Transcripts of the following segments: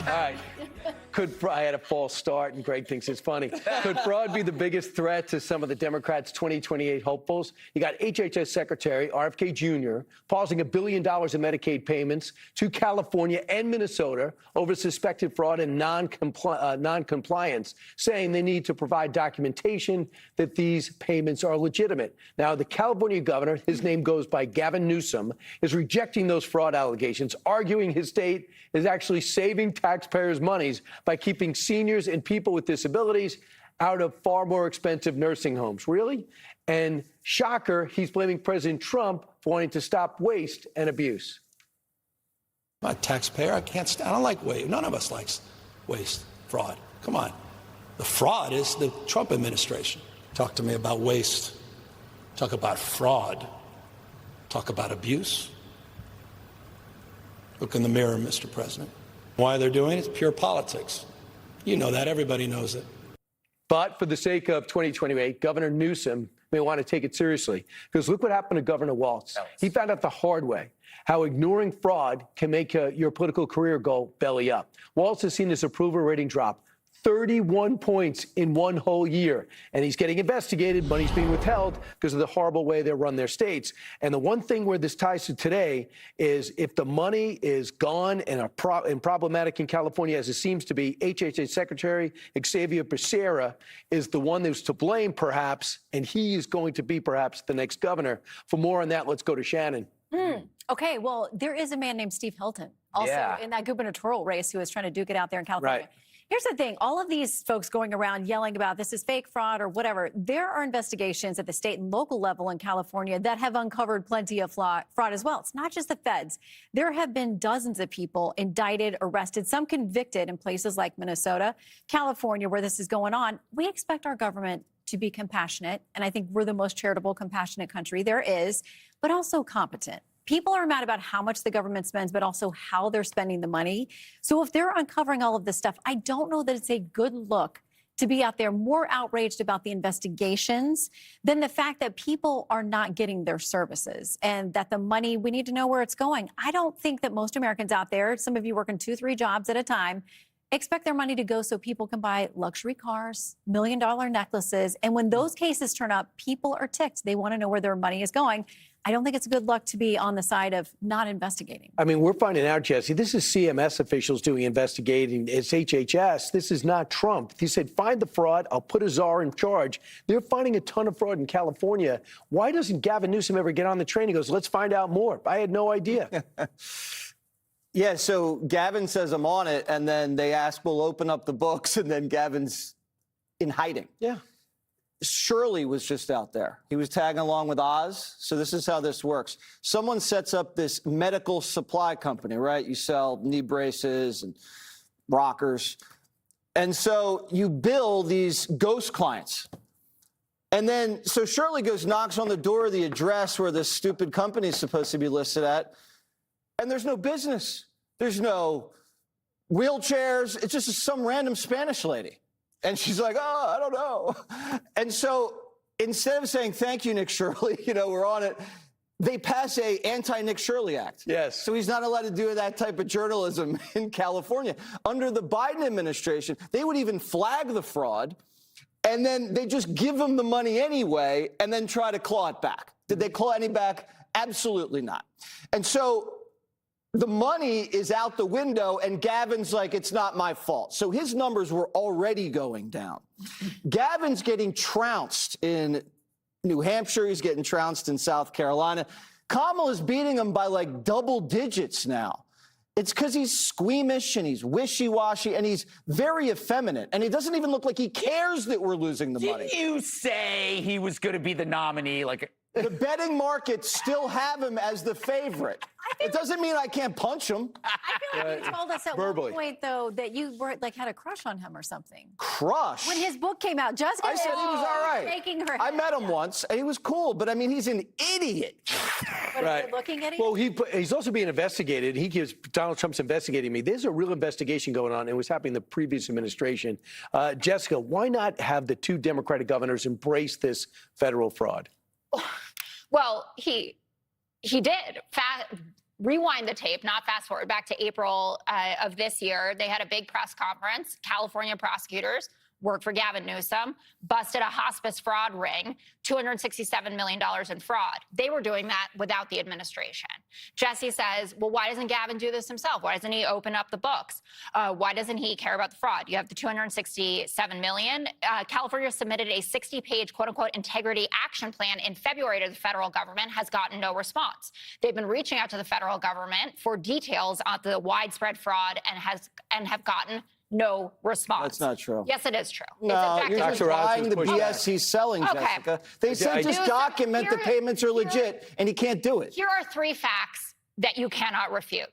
right. I had a false start, and Greg thinks it's funny. Could fraud be the biggest threat to some of the Democrats' 2028 hopefuls? You got HHS Secretary RFK Jr. pausing $1 billion in Medicaid payments to California and Minnesota over suspected fraud and non-compliance, saying they need to provide documentation that these payments are legitimate. Now, the California governor, his name goes by Gavin Newsom, is rejecting those fraud allegations, arguing his state is actually saving taxpayers' monies by keeping seniors and people with disabilities out of far more expensive nursing homes. Really? And shocker, he's blaming President Trump for wanting to stop waste and abuse. I'm a taxpayer. I don't like waste. None of us likes waste, fraud. Come on. The fraud is the Trump administration. Talk to me about waste. Talk about fraud. Talk about abuse. Look in the mirror, Mr. President. Why they're doing it? It's pure politics. You know that. Everybody knows it. But for the sake of 2028, Governor Newsom may want to take it seriously, because look what happened to Governor Walz. He found out the hard way how ignoring fraud can make your political career go belly up. Walz has seen his approval rating drop 31 points in one whole year. And he's getting investigated. Money's being withheld because of the horrible way they run their states. And the one thing where this ties to today is if the money is gone and problematic in California, as it seems to be, HHS Secretary Xavier Becerra is the one who's to blame, perhaps, and he is going to be perhaps the next governor. For more on that, let's go to Shannon. Okay, well, there is a man named Steve Hilton, also in that gubernatorial race, who is trying to duke it out there in California. Right. Here's the thing. All of these folks going around yelling about this is fake fraud or whatever, there are investigations at the state and local level in California that have uncovered plenty of fraud as well. It's not just the feds. There have been dozens of people indicted, arrested, some convicted in places like Minnesota, California, where this is going on. We expect our government to be compassionate, and I think we're the most charitable, compassionate country there is, but also competent. People are mad about how much the government spends, but also how they're spending the money. So if they're uncovering all of this stuff, I don't know that it's a good look to be out there more outraged about the investigations than the fact that people are not getting their services and that the money, we need to know where it's going. I don't think that most Americans out there, some of you working 2-3 jobs at a time, expect their money to go so people can buy luxury cars, million-dollar necklaces. And when those cases turn up, people are ticked. They want to know where their money is going. I don't think it's a good luck to be on the side of not investigating. I mean, we're finding out, Jesse, this is CMS officials doing investigating. It's HHS. This is not Trump. He said, find the fraud. I'll put a czar in charge. They're finding a ton of fraud in California. Why doesn't Gavin Newsom ever get on the train? He goes, let's find out more. I had no idea. Yeah, so Gavin says I'm on it, and then they ask, we'll open up the books, and then Gavin's in hiding. Yeah. Shirley was just out there. He was tagging along with Oz. So this is how this works. Someone sets up this medical supply company, right? You sell knee braces and rockers. And so you bill these ghost clients. And then, so Shirley goes, knocks on the door of the address where this stupid company is supposed to be listed at. And there's no business. There's no wheelchairs. It's just some random Spanish lady. And she's like, oh, I don't know. And so instead of saying, thank you, Nick Shirley, we're on it, they pass a anti-Nick Shirley Act. Yes. So he's not allowed to do that type of journalism in California. Under the Biden administration, they would even flag the fraud, and then they just give him the money anyway and then try to claw it back. Did they claw any back? Absolutely not. And so the money is out the window, and Gavin's like, it's not my fault. So his numbers were already going down. Gavin's getting trounced in New Hampshire. He's getting trounced in South Carolina. Kamala's beating him by like double digits now. It's because he's squeamish and he's wishy-washy and he's very effeminate. And he doesn't even look like he cares that we're losing the money. Didn't you say he was going to be the nominee? The betting markets still have him as the favorite. It doesn't mean I can't punch him. I feel like you told us at verbally. one point, though, that you were had a crush on him or something. Crush? When his book came out, Jessica I said he was all right. shaking her head. I met him once, and he was cool, but I mean, he's an idiot. But Right. looking at it? Well, he's also being investigated. He gives Donald Trump's investigating me. There's a real investigation going on. It was happening in the previous administration. Jessica, why not have the 2 Democratic governors embrace this federal fraud? Well, he did. rewind the tape, not fast forward, back to April of this year. They had a big press conference. California prosecutors worked for Gavin Newsom, busted a hospice fraud ring, $267 million in fraud. They were doing that without the administration. Jesse says, well, why doesn't Gavin do this himself? Why doesn't he open up the books? Why doesn't he care about the fraud? You have the $267 million. California submitted a 60-page, quote-unquote, integrity action plan in February to the federal government, has gotten no response. They've been reaching out to the federal government for details on the widespread fraud and have gotten no response. That's not true. Yes, it is true. No, it's you're just Dr. Oz buying the was pushing BS back. he's selling, Okay. Jessica. They said just Newsom, document the payments are legit, and he can't do it. Here are 3 facts that you cannot refute.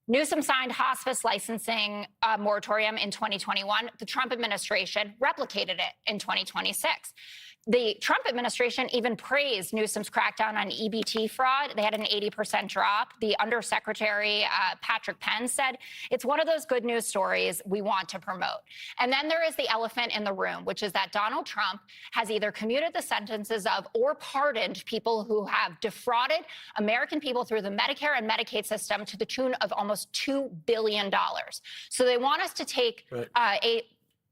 Newsom signed hospice licensing moratorium in 2021. The Trump administration replicated it in 2026. The Trump administration even praised Newsom's crackdown on EBT fraud. They had an 80% drop. The Undersecretary, Patrick Penn, said, it's one of those good news stories we want to promote. And then there is the elephant in the room, which is that Donald Trump has either commuted the sentences of or pardoned people who have defrauded American people through the Medicare and Medicaid system to the tune of almost $2 billion. So they want us to take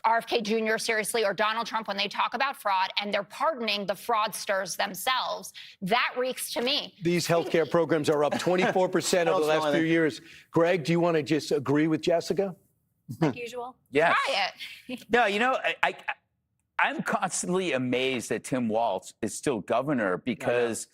RFK Jr. seriously, or Donald Trump when they talk about fraud, and they're pardoning the fraudsters themselves. That reeks to me. These healthcare programs are up 24% over the last few years. Greg, do you want to just agree with Jessica? Like usual. Yes. Try it. No, you know, I'm constantly amazed that Tim Walz is still governor, because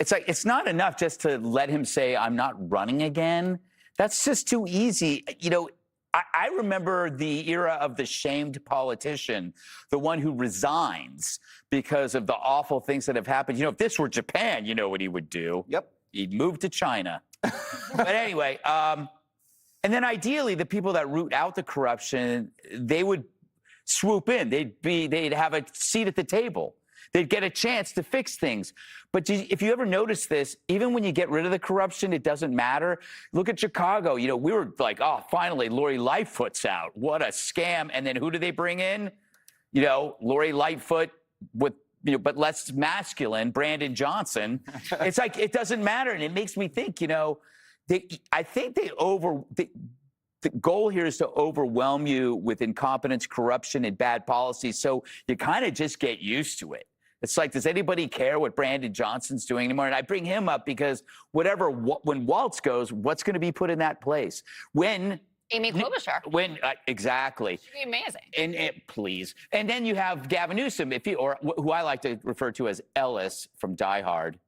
it's like, it's not enough just to let him say, I'm not running again. That's just too easy. You know, I remember the era of the shamed politician, the one who resigns because of the awful things that have happened. You know, if this were Japan, you know what he would do. Yep. He'd move to China. But anyway, and then ideally, the people that root out the corruption, they would swoop in. They'd have a seat at the table. They'd get a chance to fix things. But if you ever notice this, even when you get rid of the corruption, it doesn't matter. Look at Chicago. You know, we were like, oh, finally, Lori Lightfoot's out. What a scam. And then who do they bring in? You know, Lori Lightfoot with, you know, but less masculine, Brandon Johnson. It's like, it doesn't matter. And it makes me think, you know, I think the goal here is to overwhelm you with incompetence, corruption, and bad policy. So you kind of just get used to it. It's like, does anybody care what Brandon Johnson's doing anymore? And I bring him up because when Walz goes, what's going to be put in that place? When Amy Klobuchar. Exactly. Should be amazing. And please. And then you have Gavin Newsom, or who I like to refer to as Ellis from Die Hard.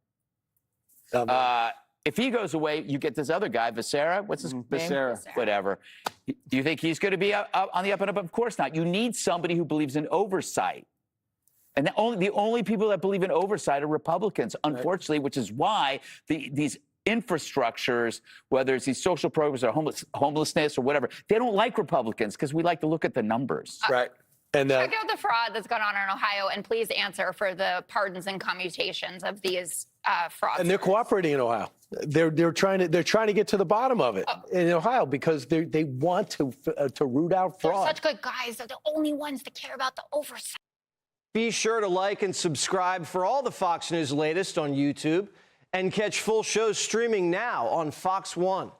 If he goes away, you get this other guy, Becerra. What's his name? Becerra. Whatever. Do you think he's going to be on the up and up? Of course not. You need somebody who believes in oversight. And the only people that believe in oversight are Republicans, unfortunately, which is why these infrastructures, whether it's these social programs or homelessness or whatever, they don't like Republicans because we like to look at the numbers. Right. And Check out the fraud that's going on in Ohio, and please answer for the pardons and commutations of these frauds. they're cooperating in Ohio. They're trying to get to the bottom of it in Ohio because they want to root out fraud. They're such good guys. They're the only ones that care about the oversight. Be sure to like and subscribe for all the Fox News latest on YouTube, and catch full shows streaming now on Fox One.